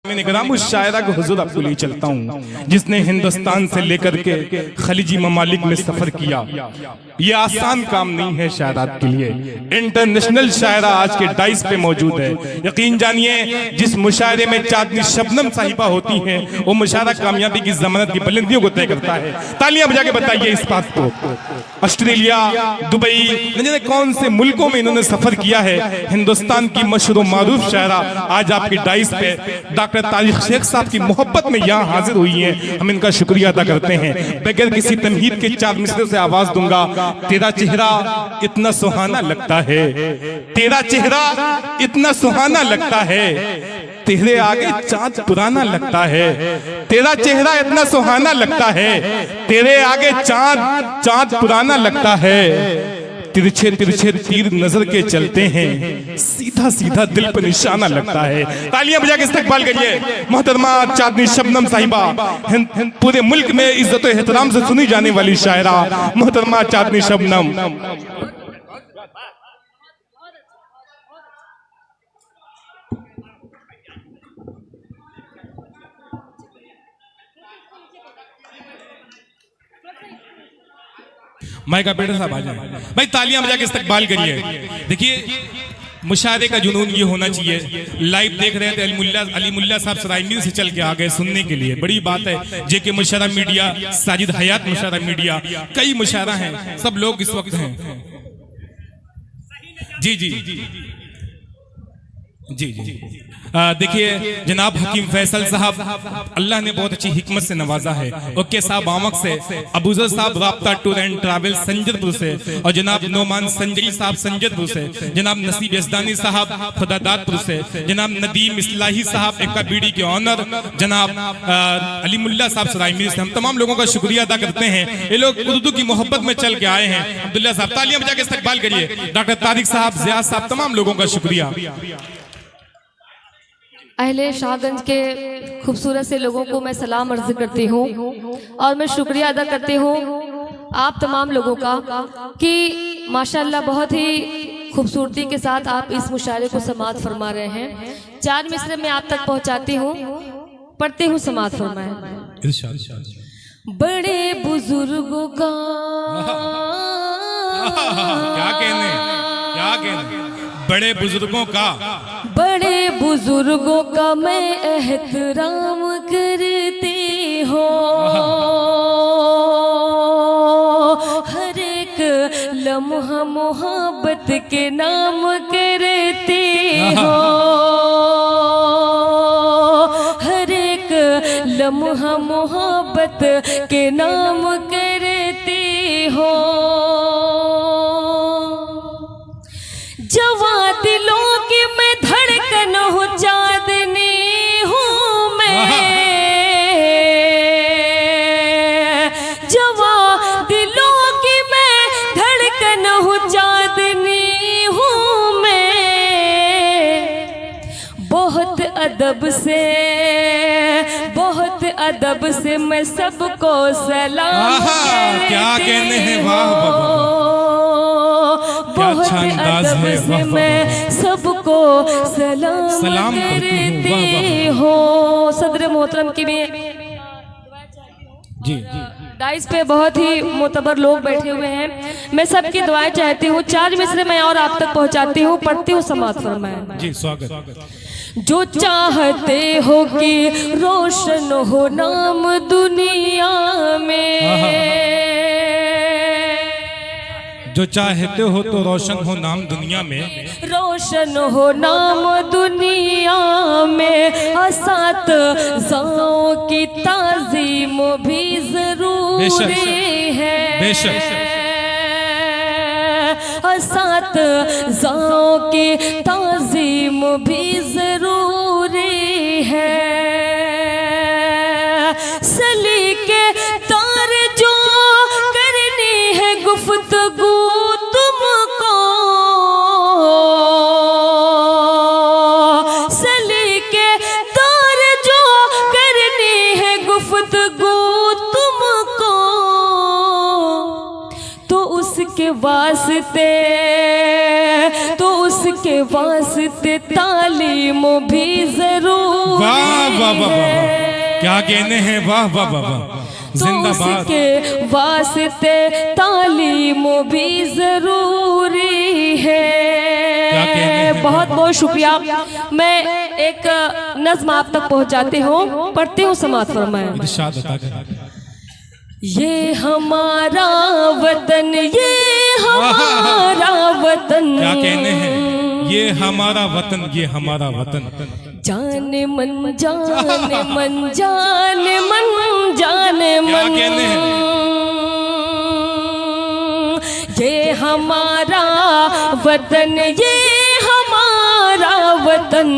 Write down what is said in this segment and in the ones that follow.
मैंने कहा उस शायरा को हुजूर आपको ले चलता हूँ जिसने हिंदुस्तान से लेकर के खलीजी ममालिक में सफर किया। ये आसान काम नहीं है शायरात के लिए। इंटरनेशनल शायरा आज के डाइस पे मौजूद है। यकीन जानिए जिस मुशायरे में चांदनी शबनम साहिबा होती हैं वो मुशायरा कामयाबी की जमानत की बुलंदियों को तय करता है। तालियां बजा के बताइए इस बात को। ऑस्ट्रेलिया, दुबई, न जाने कौन से मुल्कों में इन्होंने सफर किया है। हिंदुस्तान की मशहूर मारूफ शायरा आज आपकी डाइस पे डॉक्टर तारिक शेख साहब की मोहब्बत में यहाँ हाजिर हुई हैं। हम इनका शुक्रिया अदा करते हैं। बगैर किसी तमहीद के चार मिसरे से आवाज दूंगा। तेरा चेहरा इतना सुहाना लगता है, तेरा चेहरा इतना सुहाना लगता है, तेरे आगे चांद पुराना लगता है। तेरा चेहरा इतना सुहाना लगता है, तेरे आगे चांद पुराना लगता है। तिरछे तिरछे तीर नजर के चलते हैं, सीधा सीधा दिल पर निशाना लगता है। तालियां बजा के इस्तकबाल करिए मोहतरमा चांदनी शबनम साहिबा। पूरे मुल्क में इज्जत और एहतराम से सुनी जाने वाली शायरा मोहतरमा चांदनी शबनम। माइका बेटा साहब आ जाए भाई, तालियां बजा के इस्तकबाल करिए। देखिए मुशायरे का जुनून ये होना चाहिए। लाइव देख रहे थे अली मुल्ला साहब सरायमीर से चल के आ गए सुनने के लिए, बड़ी बात है। जेके मुशायरा मीडिया, साजिद हयात मुशायरा मीडिया, कई मुशायरा हैं, सब लोग इस वक्त हैं। जी जी जी जी देखिए जनाब हकीम फैसल साहब, अल्लाह ने बहुत अच्छी हिकमत से नवाजा है। ओके साहब आमक से, अबूजर साहब राब्ता टूर एंड ट्रैवल संजदपुर से, और जनाब नोमान संजरी साहब संजदपुर से, जनाब नसीब यजदानी साहब खुदादातपुर से, जनाब नदीम इस्लाही साहब एक्का बीडी के ऑनर, जनाब अली मुल्ला साहब सरायमीर से। हम तमाम लोगों का शुक्रिया अदा करते हैं। ये लोग उर्दू की मोहब्बत में चल के आए हैं। अब्दुल्ला साहब तालियां बजा के इस्तकबाल करिए। डॉक्टर तारिक साहब, जिया साहब, तमाम लोगों का शुक्रिया। अहले शाहगंज के खूबसूरत से लोगों को मैं सलाम अर्ज करती हूँ और मैं शुक्रिया अदा करती हूँ आप तमाम लोगों का कि माशाल्लाह बहुत ही खूबसूरती के साथ आप इस मुशायरे को समाअत फरमा रहे हैं। चार मिसरे में आप तक पहुँचाती हूँ, पढ़ती हूँ, समाअत फरमाएं। बड़े बुजुर्गों का क्या कहने बड़े बुजुर्गों का, बड़े बुजुर्गों का मैं एहतराम करती हूँ। हर एक लम्हा मोहब्बत के नाम करती हूँ। हर एक लम्हा मोहब्बत के नाम करती हूँ। जवा दिलों की मैं धड़कन हूँ, चांदनी हूँ मैं। जवा दिलों की मैं धड़कन हूँ, चांदनी हूँ मैं। बहुत अदब से मैं सबको सलाम करती। क्या कहने हैं, वाह बहुत अदब से मैं सबको सलाम करती हूँ। सदर मोहतरम की भी जी डाइस पे बहुत ही मोतबर लोग बैठे हुए हैं। मैं सबकी दुआएं चाहती हूँ। चार मिसरे मैं और आप तक पहुँचाती हूँ, पढ़ती हूँ, समाअत फरमाएं। जी स्वागत। जो चाहते हो कि रोशन हो नाम दुनिया में, जो चाहते हो तो रोशन हो नाम दुनिया में, रोशन हो नाम दुनिया में। असात ज़ाओं की ताज़ीम भी जरूरी है। असात ज़ाओं की ताज़ीम भी जरूरी है। सलीके तार जो करनी है गुफ्तगू तुमको, सलीके तार जो करनी है गुफ्तगू तुमको, तो उसके वास्ते तालीम भी जरूरी वाह वाह वाह वाह, क्या कहने हैं, वाह वाह वाह वाह, जिंदाबाद। के वास्ते तालीम भी जरूरी है। क्या कहने हैं, बहुत बहुत शुक्रिया। मैं एक नज्म आप तक पहुंचाती हूँ, पढ़ती हूँ, समाअत फरमाएं। इरशाद अता करें। ये हमारा वतन, ये हमारा वतन, क्या कहने हैं, ये हमारा वतन, ये हमारा वतन, जाने मन जाने मन जाने मन जाने क्या मन, कहने हैं, ये हमारा वतन, ये हमारा वतन,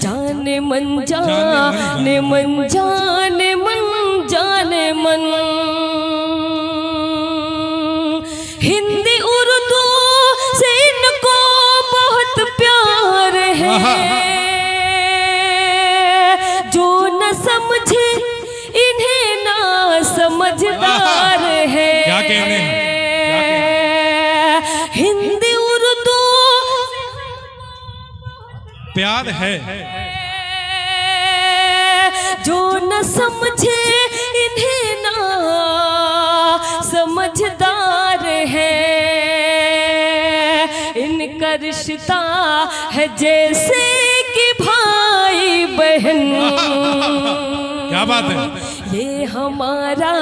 जाने मन जाने मन जाने मन जाने मन, हिंदी उर्दू से इनको बहुत प्यार है, जो न समझे इन्हें ना समझदार है। क्या कहने हैं, हिंदी उर्दू प्यार है, जो न समझे इन्हें ना समझदार है, इनका रिश्ता है जैसे कि भाई बहन। क्या बात है, ये हमारा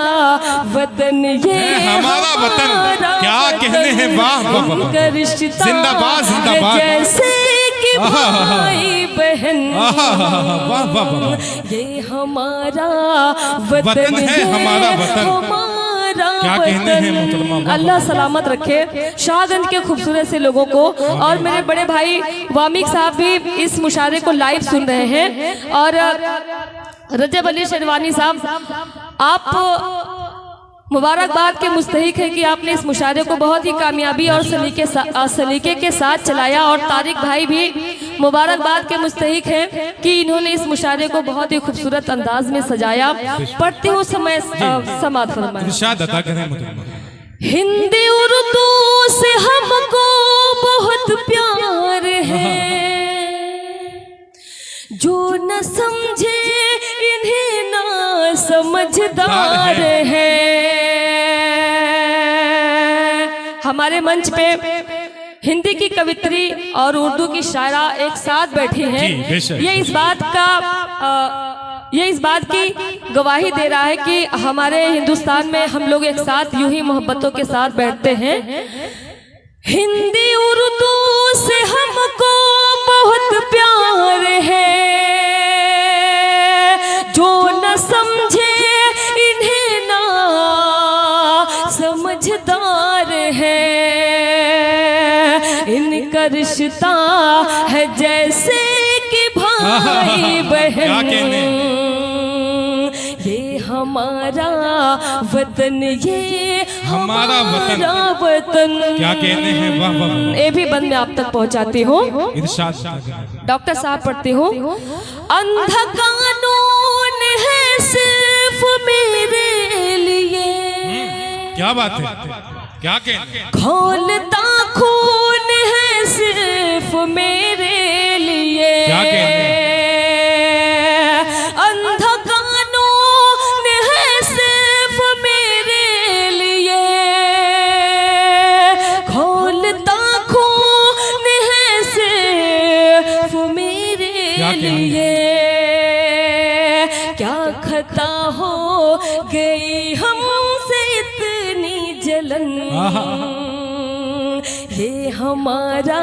वतन, ये हमारा वतन, क्या कहने हैं, वाह वाह वाह, इनका रिश्ता जिंदाबाद जिंदाबाद, है जैसे कि भाई बहन। वाह वाह वाह, ये हमारा वतन है, हमारा वतन, हमारा क्या कहने हैं वतन। मोहतरमा। अल्लाह सलामत रखे शाहगंज के खूबसूरत से लोगों को। और मेरे बड़े भाई वामिक साहब भी इस मुशायरे को लाइव सुन रहे हैं। और रजब अली शेरवानी साहब, आप मुबारकबाद के मुस्तहिक है कि आपने इस मुशायरे को बहुत ही कामयाबी और सलीके के साथ चलाया। और तारिक भाई भी मुबारकबाद के मुस्तहिक हैं कि इन्होंने इस मुशायरे को बहुत ही खूबसूरत अंदाज में सजाया। पढ़ती हूँ समय समाअत फरमाएं। इरशाद अता करें मोहतरमा। हिंदी उर्दू से हमको बहुत प्यार है, जो न समझे इन्हें ना समझदार है। हमारे मंच पे हिंदी की कवित्री और उर्दू की शायरा एक साथ बैठी हैं। जी, बेशक। ये इस बात की गवाही दे रहा है कि हमारे हिंदुस्तान में हम लोग एक साथ यूं ही मोहब्बतों के साथ बैठते हैं। हिंदी उर्दू से हमको बहुत प्यार है, जो न समझे इन्हें ना समझदार है, इनका रिश्ता है जैसे कि भाई बहन। क्या कहने, ये हमारा वतन, ये हमारा वतन। क्या कहने हैं, वाह वाह वाह, ये भी बंद में आप तक पहुंचाती हूँ। इरशाद अता करें। डॉक्टर साहब पढ़ती हूँ। अंधा कानून है सिर्फ मेरे लिए, क्या बात है, क्या कहने, खौलता खून है सिर्फ मेरे लिए, क्या कहने, अंधा कानून है सिर्फ मेरे लिए, खौलता खून है सिर्फ मेरे लिए, क्या खता हो गई हमसे इतनी जलन, ये हमारा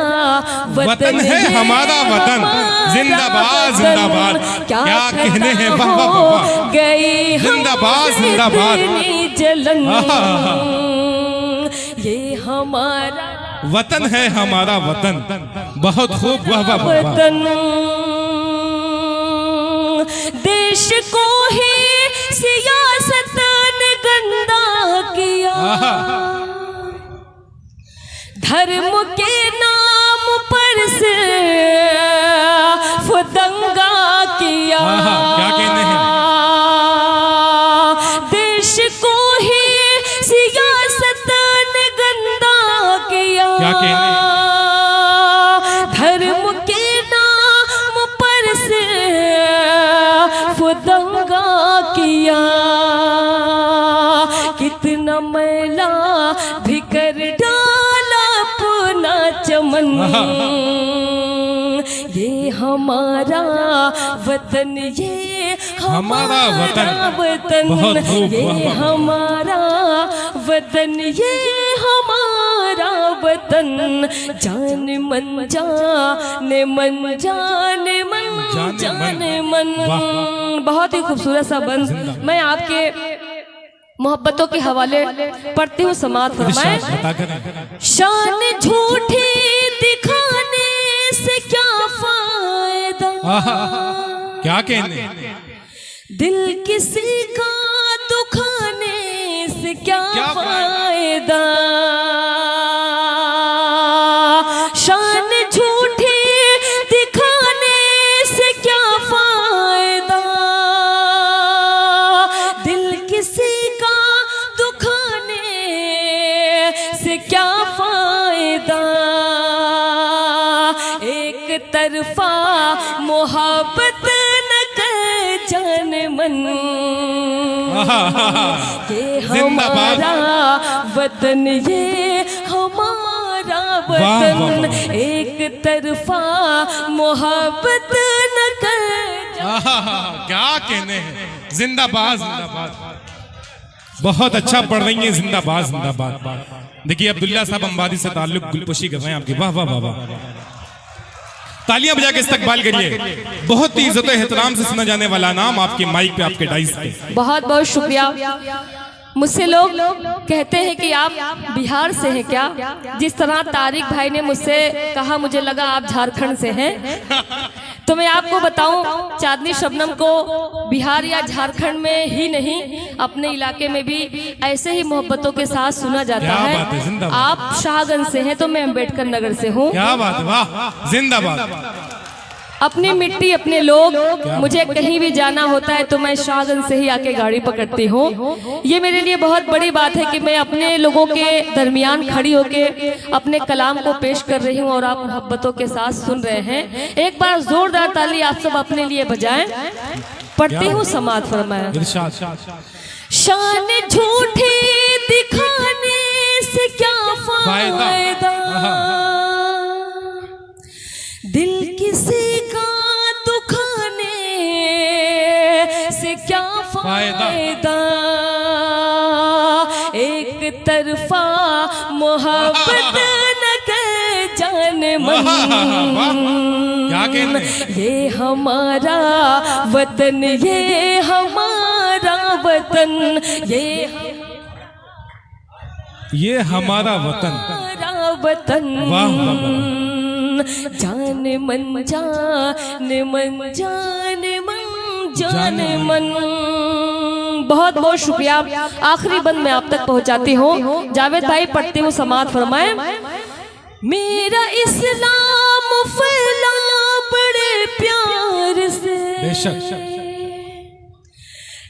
वतन है, हमारा वतन, जिंदाबाद जिंदाबाद, क्या कहने हैं, वाह वाह वाह, गई जिंदाबाद जिंदाबाद, जलन, ये हमारा वतन है, हमारा वतन, बहुत खूब, वाह वाह वाह, वतन, देश को ही सियासत ने गंदा किया, धर्म के नाम पर से दंगा किया, क्या कहने हैं, देश को ही सियासत ने गंदा किया, क्या कहने हैं, धर्म के नाम कितना मैला भी कर डाला अपना चमन। ये हमारा वतन, ये हमारा वतन, ये हमारा वतन, ये हमारा वतन। जान मन जाने मन, जाने मन जाने मन। बहुत ही खूबसूरत सा बंद मैं आपके मोहब्बतों के हवाले पढ़ती हूँ, समाज फरमाए। शान झूठी दिखाने से क्या फायदा, क्या कहने, दिल किसी का दुखाने से क्या फायदा। शान झूठी दिखाने से क्या फायदा, दिल किसी का दुखाने से क्या फायदा। एक तरफा मोहब्बत न कर जाने मन, ये हमारा वतन, ये हमारा वतन। एक तरफा मोहब्बत न कर। क्या कहने हैं, जिंदाबाद जिंदाबाद। बहुत अच्छा पढ़ रही हैं, जिंदाबाद जिंदाबाद। देखिए अब्दुल्ला साहब अंबारी से ताल्लुक गुलपोशी कर रहे हैं आपकी, वाह वाह वाह वाह। तालियां बजा के इस्तकबाल करिए। बहुत ही इज्जत एहतराम से सुना जाने वाला नाम आपके माइक पे, आपके डाइस पे। बहुत बहुत शुक्रिया। मुझसे लोग कहते हैं कि आप बिहार से हैं क्या। जिस तरह तारिक भाई ने मुझसे कहा, मुझे लगा आप झारखंड से हैं। तो मैं आपको बताऊं, चांदनी शबनम को बिहार या झारखंड में ही नहीं, अपने इलाके में भी ऐसे ही मोहब्बतों के साथ सुना जाता है। आप शाहगंज से हैं तो मैं अम्बेडकर नगर से हूँ। क्या बात है, वाह, जिंदाबाद। अपनी मिट्टी अपने लोग। मुझे कहीं भी जाना होता है तो मैं शाहगंज से ही आके गाड़ी पकड़ती हूँ। ये मेरे लिए बहुत बड़ी बात है कि मैं अपने लोगों के दरमियान खड़ी होके अपने कलाम को पेश कर रही हूँ और आप मोहब्बतों के साथ सुन रहे हैं। एक बार जोरदार ताली आप सब अपने लिए बजाएं। पढ़ती हूँ, समात फरमाया। शान झूठी दिखाने से क्या फायदा, दिल किसी का दुखाने से क्या फायदा। एक तरफा मोहब्बत न कर जाने मन, क्या कहने, ये हमारा वतन, ये हमारा वतन, ये हमारा वतन, वतन। वाह, जाने मन जाने मन, जाने मन जाने मन। बहुत बहुत शुक्रिया। आखिरी बंद मैं आप तक पहुंचाती हूँ। जावेद भाई पढ़ती हूँ, समात फरमाए। मेरा इस्लाम फैला बड़े प्यार से,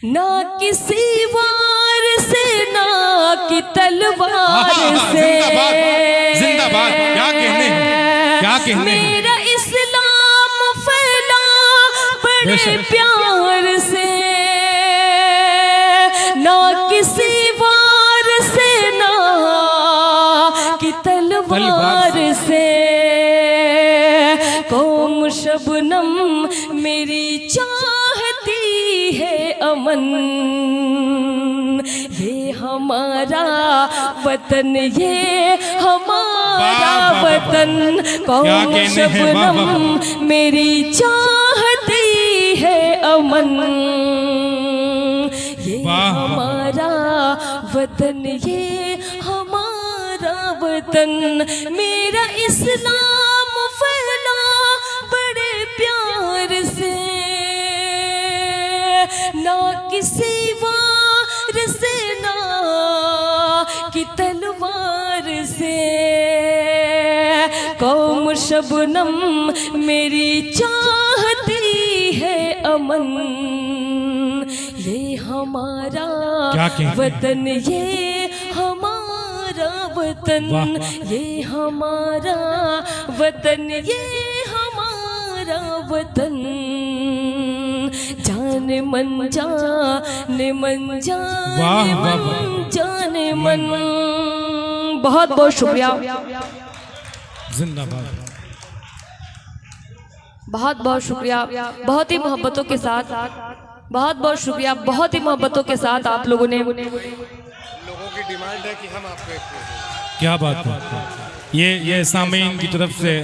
ना किसी वार से, ना कि तलवार से। जिंदाबाद। क्या कहने, क्या कहने। मेरा इस्लाम फैला बड़े प्यार से, ना किसी वार से, ना कि तलवार से। कौम शबनम मेरी चाहती है अमन, ये हमारा वतन, ये हमारा वतन। कौम शबनम मेरी चाहती है अमन, ये हमारा वतन, ये हमारा वतन। मेरा इस्लाम फैला बड़े प्यार से, ना किसी वार से, ना कि तलवार से। कौम शबनम मेरी चाहती है अमन, ये हमारा वतन, ये हमारा वतन, ये हमारा वतन, ये हमारा वतन। जाने मन जाने मन वाह, जाने वाह, मन जाने मन। बहुत बहुत शुक्रिया, जिंदाबाद। बहुत बहुत शुक्रिया, बहुत ही मोहब्बतों के साथ, बहुत बहुत शुक्रिया, बहुत ही मोहब्बतों के साथ आप लोगों ने। लोगों की डिमांड है कि हम आपको एक क्या बात है। ये सामीन की तरफ से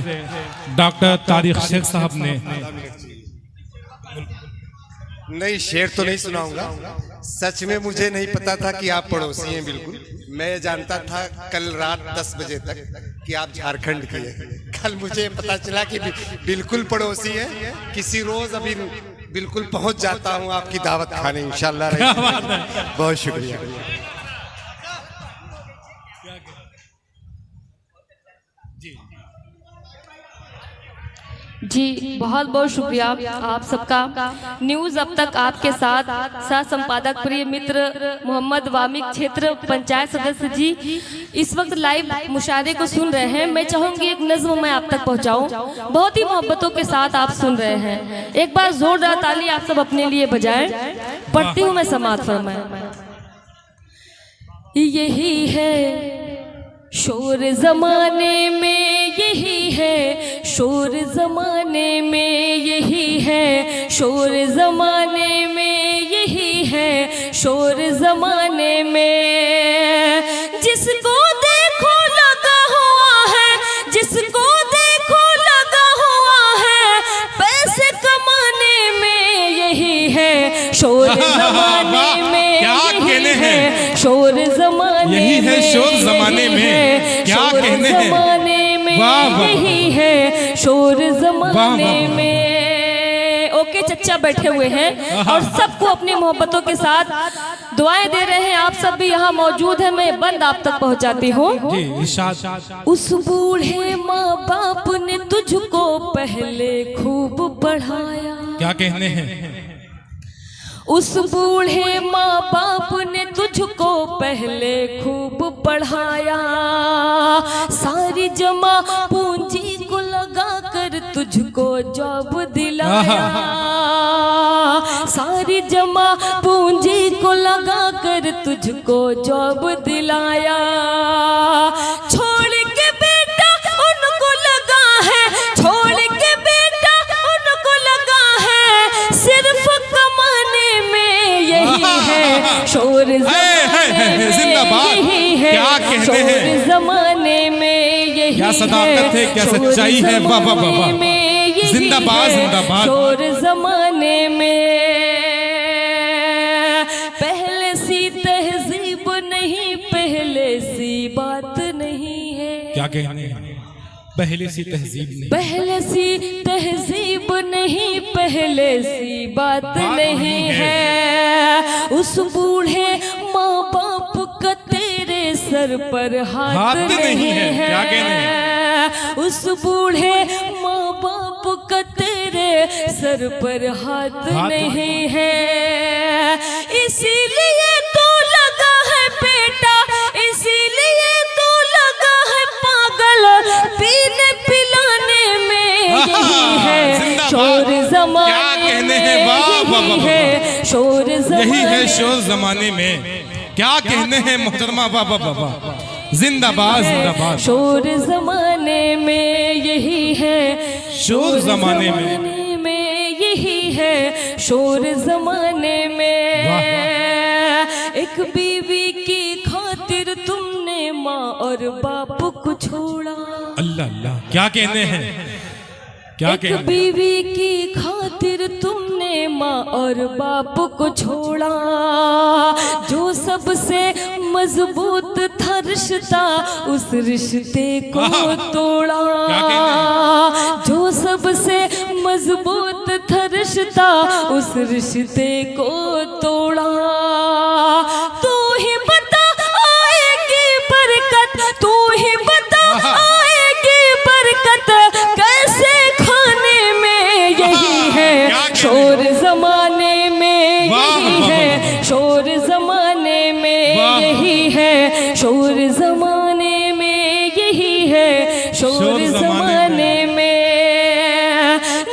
डॉक्टर तारिक शेख साहब ने। नहीं, शेर तो नहीं सुनाऊंगा। सच में मुझे नहीं पता था कि आप पड़ोसी हैं। बिल्कुल मैं जानता था कल रात 10 बजे तक कि आप झारखंड के हैं। कल मुझे पता चला कि बिल्कुल पड़ोसी है। किसी रोज अभी बिल्कुल पहुंच जाता हूं आपकी दावत खाने इंशाल्लाह। बहुत शुक्रिया। जी बहुत बहुत शुक्रिया आप सबका। न्यूज़ अब तक आपके साथ सह संपादक प्रिय मित्र मोहम्मद वामिक क्षेत्र पंचायत सदस्य जी इस वक्त लाइव मुशायरे को सुन रहे हैं। मैं चाहूंगी एक नज्म मैं आप तक पहुंचाऊं, बहुत ही मोहब्बतों के साथ आप सुन रहे हैं। एक बार जोरदार ताली आप सब अपने लिए बजाएं। पढ़ती हूँ मैं, समाअत फरमाएं। यही है शोर जमाने में, यही है शोर जमाने में, यही है शोर जमाने में, यही है शोर जमाने में। जिसको देखो लगा हुआ है, जिसको देखो लगा हुआ है पैसे कमाने में, यही है शोर जमाने में, क्या कहने हैं, शोर जमाने, यही है शोर जमाने में, क्या कहने हैं, वाह वाह, यही है शोर जमाने में। ओके चच्चा बैठे हुए हैं और सबको अपनी मोहब्बतों के साथ दुआएं दे रहे हैं। आप सब भी यहाँ मौजूद हैं, मैं बंद आप तक पहुँचाती हूँ। उस बूढ़े माँ बाप ने तुझको पहले खूब पढ़ाया, क्या कहने हैं। उस बूढ़े माँ बाप ने तुझको पहले खूब पढ़ाया, सारी जमा पूंजी को लगा कर तुझको जॉब दिलाया, सारी जमा पूंजी को लगा कर तुझको जॉब दिलाया। छोड़ के बेटा उनको लगा है, छोड़ के बेटा उनको लगा है सिर्फ कमाने में, यही है शोर जमाने में, जिंदाबाद, यही है क्या कहते शोर हैं, जमाने में, यही क्या सदाकत है, क्या सच्चाई है, वाह वाह वाह वाह, जिंदाबाद जिंदाबाद। शोर जमाने में पहले सी तहजीब नहीं, पहले सी बात नहीं है, क्या कहने हैं, पहले सी तहजीब नहीं, पहले सी तहजीब नहीं, पहले सी बात नहीं है। उस बूढ़े माँ बाप का तेरे सर पर हाथ नहीं है, क्या कहने हैं, उस बूढ़े माँ बाप का तेरे सर पर हाथ नहीं है। इसीलिए तो लगा है बेटा, इसीलिए तो लगा है पागल पीने पिलाने में, यही है शोर जमाने, क्या कहने हैं, वाह वाह वाह, है शोर जमाने, यही है शोर जमाने में, क्या कहने हैं मोहतरमा, वाह वाह वाह वाह, जिंदाबाद जिंदाबाद। शोर जमाने में यही है, शोर जमाने में, यही है शोर जमाने में। एक बीवी की खातिर तुमने माँ और बाप को छोड़ा, अल्लाह अल्लाह, क्या कहने हैं, क्या एक कहने, बीवी की खातिर तुमने माँ और बाप को छोड़ा। जो सबसे मजबूत था रिश्ता उस रिश्ते को तोड़ा, जो सबसे मजबूत था रिश्ता उस रिश्ते को तोड़ा। तू ही बता आएगी बरकत, तू ही बता आएगी बरकत कैसे खाने में, यही है शोर जमाने में, यही है शोर जमाने में, यही है शोर जमाने में, यही है शोर जमाने में।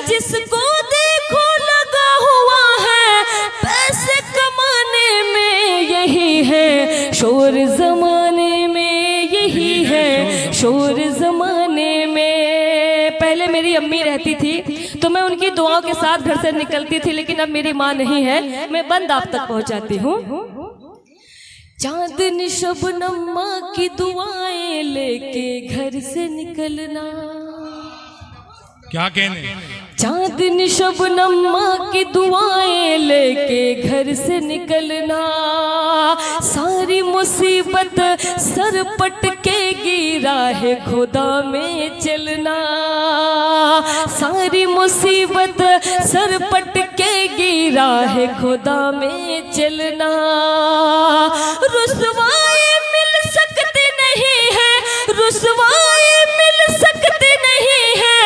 जिसको देखो लगा हुआ दुआओं के साथ घर से निकलती थी, लेकिन अब मेरी माँ नहीं है, मैं बंद आप तक पहुंचाती हूँ। चांदनी शबनम माँ की दुआएं लेके घर से निकलना, क्या कहने, चांदनी शबनम माँ की दुआएं लेके घर से निकलना, सारी मुसीबत सर पटकेगी राह खुदा में चलना, सारी मुसीबत सर पटकेगी राह खुदा में चलना, रुसवाई मिल सकती नहीं है, रुसवाई मिल सकती नहीं है,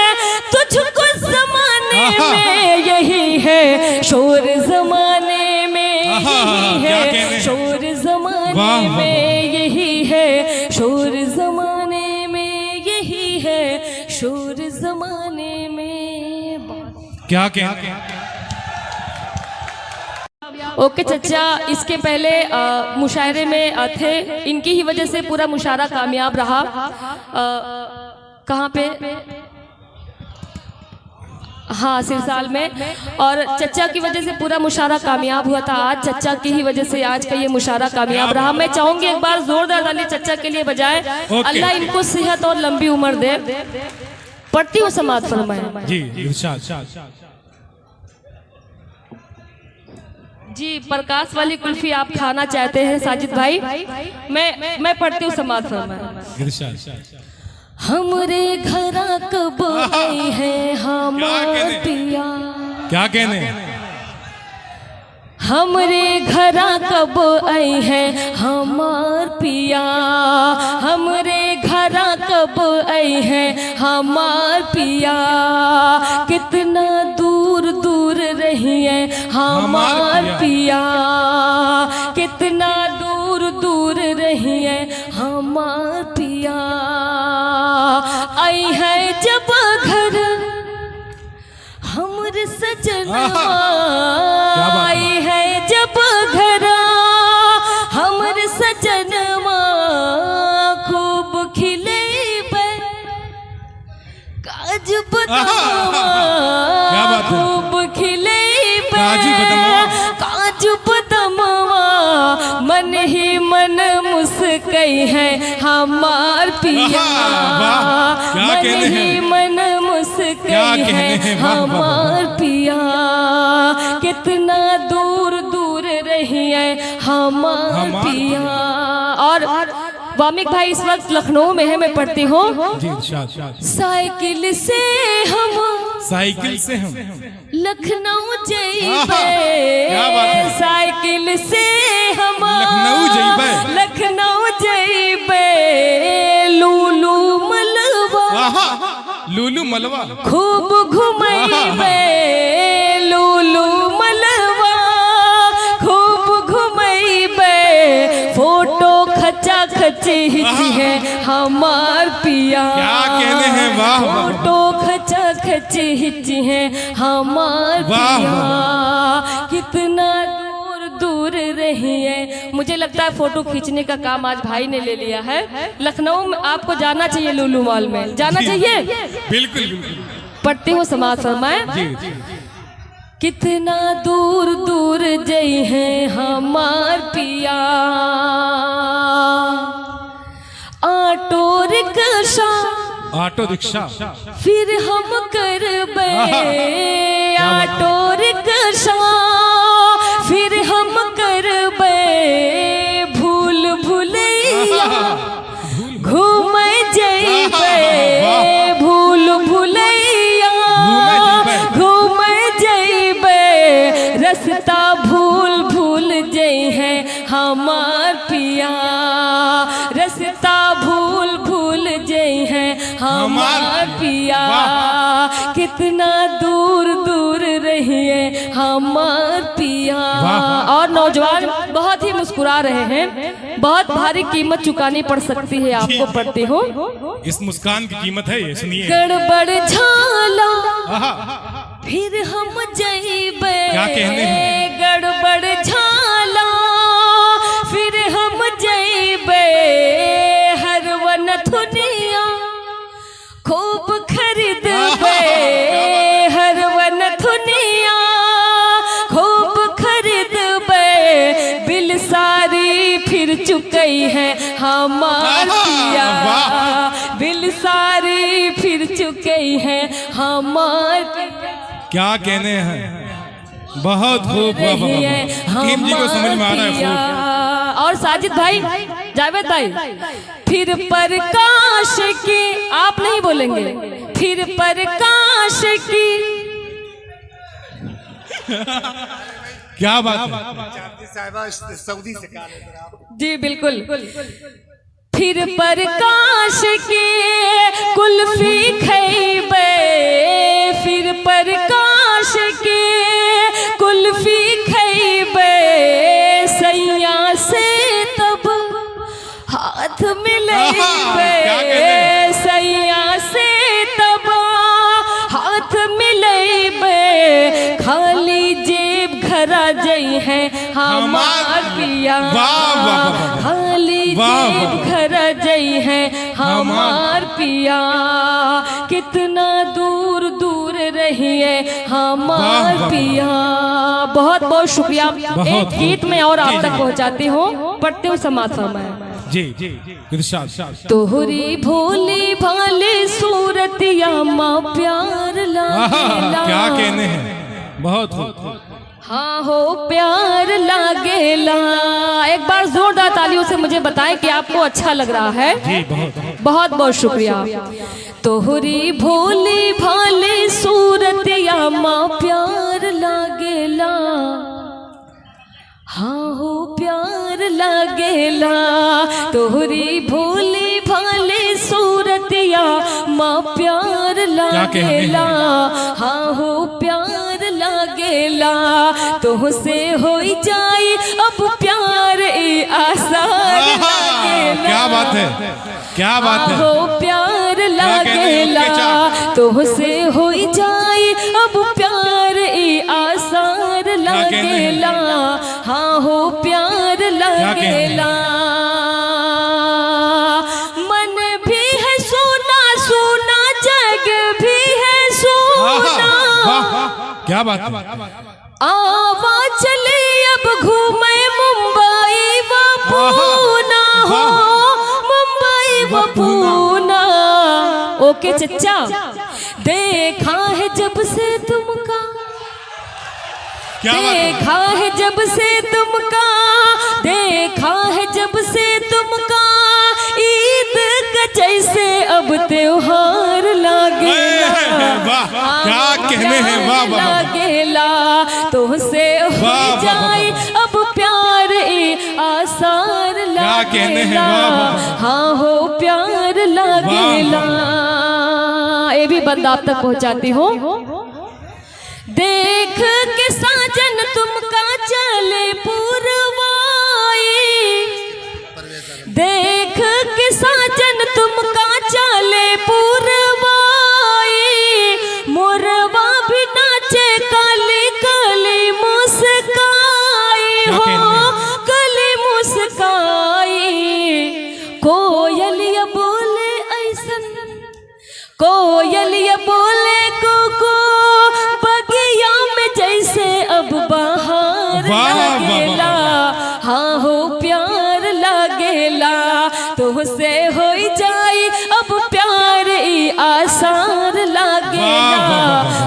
तुझको जमाने में यही है, शोर जमाने में यही है, शोर जमाने में यही है, शोर जमाने में यही है, शोर जमाने में। क्या कहने। ओके चचा, इसके पहले मुशायरे में थे, इनकी ही वजह से पूरा मुशायरा कामयाब रहा। कहाँ पे? हाँ, सिरसाल में। और चचा की वजह से पूरा मुशायरा कामयाब हुआ था। आज चचा की ही वजह से आज का ये मुशायरा कामयाब रहा। मैं चाहूंगी एक बार जोरदार ताली चचा के लिए बजाए। अल्लाह इनको सेहत और लंबी उम्र दे। पढ़ती हूँ समाअत फरमाए। जी इरशाद। जी, प्रकाश वाली कुल्फी आप खाना चाहते हैं साजिद भाई? मैं पढ़ती हूँ समाअत फरमाए। इरशाद। हमरे घरा कब आई है हमार पिया, क्या कहने, हमरे घरा कब आई है हमार पिया, हमरे घरा कब आई है हमार पिया, कितना दूर दूर रही है हमार पिया, कितना दूर दूर रही है हमार पिया, आई है जब घर हमरे सजनवा, आई है जब घर हमरे सजनवा, खूब खिले काज बदमवा, खूब खिले काज बदमवा, मन ही मन मुस्कई है हमार पिया, मन ही मन मुस्कई है हमार पिया, कितना दूर दूर रही है हमार पिया। और वामिक भाई इस वक्त लखनऊ में है, मैं पढ़ती हूँ। साइकिल से हम लखनऊ जइबे, साइकिल से हम लखनऊ जइबे, लूलू मलवा खूब घुमैबे, लूलू मलवा खूब घुमैबे, फोटो खचा खची हिची है हमार पिया, क्या कहने हैं, वाह फोटो खचा खची हिची है हमार पिया, कितना दूर दूर रही है। मुझे लगता है फोटो खींचने का काम आज भाई ने ले लिया है। लखनऊ में आपको जाना चाहिए, लुलु मॉल में जाना चाहिए। बिल्कुल। पढ़ती हूँ समाअत फरमाए। कितना दूर दूर जई है हमार पिया, ऑटो रिक्शा फिर हम करबे, ऑटो रिक्शा फिर हम करबे, भूल भुलैया घूम जइबे, भूल भुलैया घूम जइबे, रास्ता भूल भूल जई है हमार पिया, रास्ता भूल भूल जई है हमार पिया, कितना दूर दूर रही है हमार पिया। और नौजवान बहुत ही मुस्कुरा रहे हैं, बहुत भारी कीमत चुकानी पड़ सकती है आपको। पढ़ती हूँ, इस मुस्कान की कीमत है ये, सुनिए। गड़बड़ झाला फिर हम जइबे, क्या कहने हैं, गड़बड़ झाला फिर हम जइबे, हरवन थुनिया खूब खरीदबे, हरवन थुनिया फिर चुके हैं हमार पिया, दिल सारे फिर चुके हैं हमार पिया। क्या कहने हैं, बहुत खूब, हकीम जी को समझ में आ रहा है खूब। और साजिद भाई, जावेद भाई, फिर प्रकाश की आप नहीं बोलेंगे, फिर प्रकाश की क्या बात है साहिबा सऊदी से कहा जी बिल्कुल। फिर प्रकाश की कुल्फी खैबे, फिर प्रकाश की कुल्फी खैबे, सैया से तब हाथ मिलेबे, सैया से तब हाथ मिलेबे, खाली जेब घरा जई है हमार पिया, खाली जेब घरा जई है हमार पिया, कितना दूर दूर रहिए हमार पिया। बहुत बहुत शुक्रिया। एक गीत में और आप तक पहुंचाती हूँ, पढ़ते हूँ समात्मा में। जी इरशाद। तोहरी भोली भाली सूरतिया माँ प्यार लागेला, क्या कहने हैं, बहुत खूब। हाँ हो प्यार लागेला। एक बार जोरदार तालियों से मुझे बताएं कि आपको अच्छा लग रहा है। जी बहुत बहुत शुक्रिया। तोहरी भोली भाली सूरतिया माँ प्यार लागेला, हाँ हो प्यार लागेला, तोहरी भोली भाली सूरतिया माँ प्यार लागेला, हाँ हो प्यार लागेला, तुहसे हो जाई अब प्यार ए आसार लागेला। क्या बात है, क्या बात है, हो प्यार लागेला, तुहसे हो जाई अब प्यार ए आसार लागेला, हाँ हो प्यार लागेला। मन भी है सोना सोना, जग भी है सोना, क्या बात, आवा चले अब घूमे मुंबई व पूना, हो मुंबई व पूना। ओके चच्चा, देखा है जब से तुमका, देखा है जब से तुमका, देखा है जब से तुमका, ईद का जैसे अब त्योहार लागेला, क्या कहने हैं, वाह वाह लागेला, तुहसे हो जाए अब प्यार ए आसार लागेला, हाँ हो प्यार लागेला। ये भी बंदा आप तक पहुंचाती हूँ। देख के साजन तुमका चले पुरवाई, देख के साजन तुमका चले पुरवाई, मोरवा भी नाचे काली काली मुस्काई, हो काली मुस्काई। कोयलिया बोले ऐसन, कोयलिया बोले को बगिया में जैसे अब बाहर लागेला, हाँ हो प्यार लागेला, तुहसे हो जाई अब प्यार ई आसार लागेला,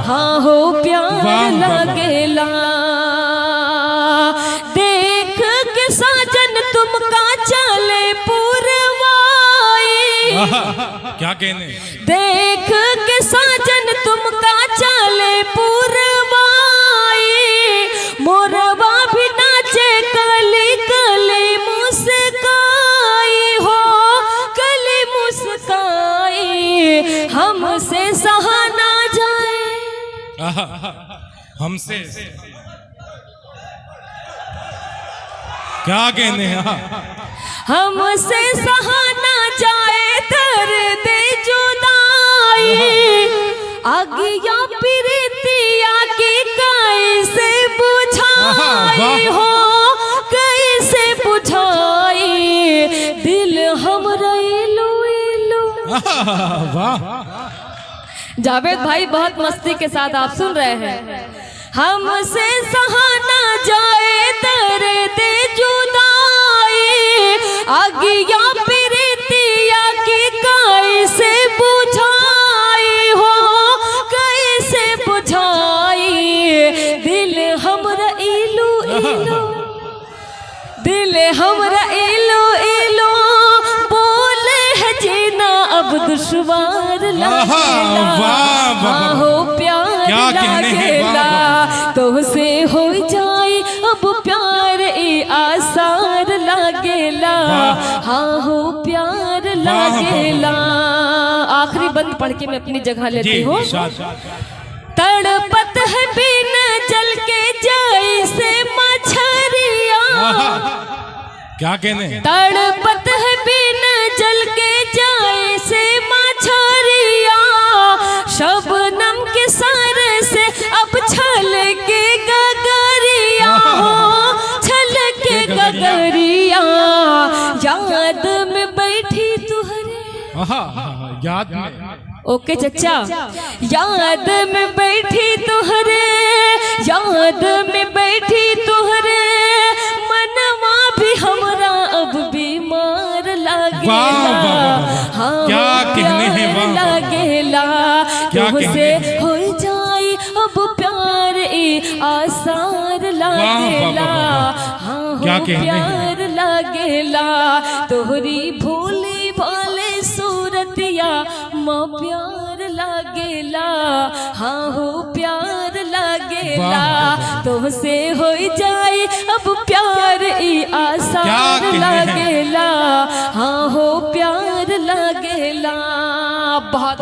हाँ हो प्यार लागेला। देख के साजन तुमका चले पुरवाई, क्या कहने, देख के साजन तुमका चले पुरवाई, मोरवा भी नाचे कली कली मुस्काई, हो कली मुस्काई, हमसे सहा ना जाए, हमसे क्या कहने हैं, हमसे सहा ना जाए दर्द जुदाई, आगिया प्रीतिया की कैसे बुझाई, हो कैसे बुझाई, दिल हमरा इलू इलू। वाह जावेद भाई बहुत मस्ती के साथ आप सुन रहे हैं। हमसे सहा ना जाए दर्द जुदाई, इलो दिल हमरा इलो इलो बोले है जीना अब दुश्वार लागेला हाँ हो प्यार लागेला तुमसे हो जाए अब प्यार ई आसार लागेला हाँ हो प्यार लागेला। आखिरी बंद पढ़ के मैं अपनी जगह लेती हूँ। तड़पत है बिन जल के जाए से मछरिया क्या कहने तड़पत है बिन जल के जाए से मछरिया शबनम के सर से अब छल के गगरिया छल के गगरिया याद में बैठी तुहरे याद में ओके चचा याद में बैठी तुहरे याद में बैठी तुहरे मनवा भी हमरा अब बीमार लागेला हाँ क्या कहने हैं वाह लागेला तुमसे हो जाए अब प्यार ई आसार लागेला हाँ हो प्यार लागेला तोहरी भोली भाले सूरतिया माँ प्यार लागेला हाँ हो प्यार लागेला तुमसे हो जाए अब प्यार ई आसार लागेला हाँ हो प्यार लागेला। बहुत